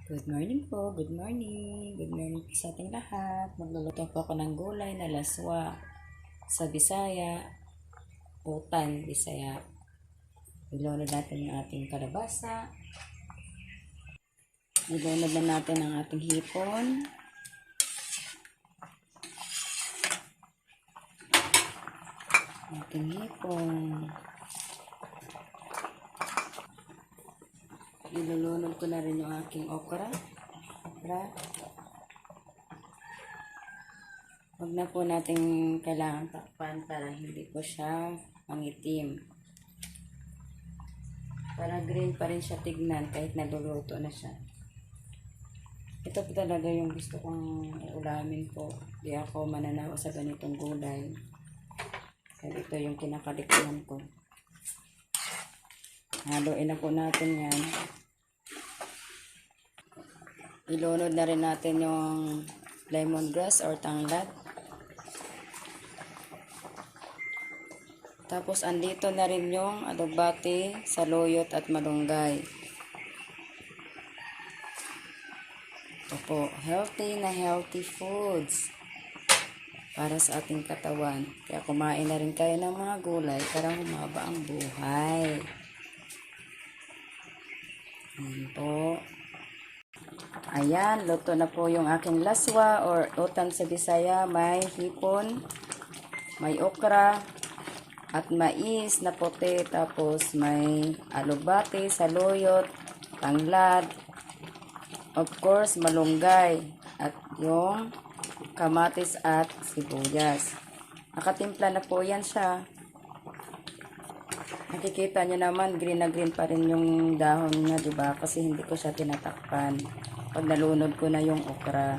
Good morning po, good morning. Good morning po sa ating lahat. Magluluto po ako ng gulay na laswa sa Bisaya, utan, Bisaya. Ilunod natin yung ating kalabasa. Ilunod na natin ang ating hipon. Ating hipon. Ilulunod ko na rin yung aking okra. Huwag na po natin kailangan takpan para hindi po siya mangitim. Para green pa rin siya tignan kahit naluluto na siya. Ito po talaga yung gusto kong ulamin po. Di ako mananawa sa ganitong gulay. Kasi ito yung kinakalikuhan ko. Haluin na po natin yan. Ilunod na rin natin yung lemongrass or tanglad. Tapos andito na rin yung alugbati, saluyot at malunggay. Ito po, healthy foods para sa ating katawan. Kaya kumain na rin kayo ng mga gulay para humaba ang buhay. Ayan po. Ayan, luto na po yung aking laswa or utan sa Bisaya. May hipon, may okra, at mais na puti. Tapos may alugbati, saluyot, tanglad, of course, malunggay, at yung kamatis at sibuyas. Nakatimpla na po yan siya. Nakikita nyo naman, green na green pa rin yung dahon niya, diba? Kasi hindi ko siya tinatakpan. Pag nalunod ko na yung okra.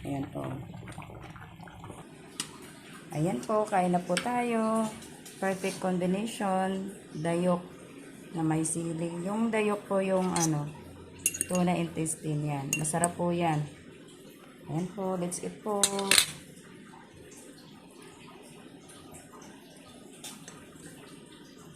Ayan po. Ayan po, kain na po tayo. Perfect combination. Dayok na may siling. Yung dayok po yung tuna intestine yan. Masarap po yan. Ayan po, let's eat po.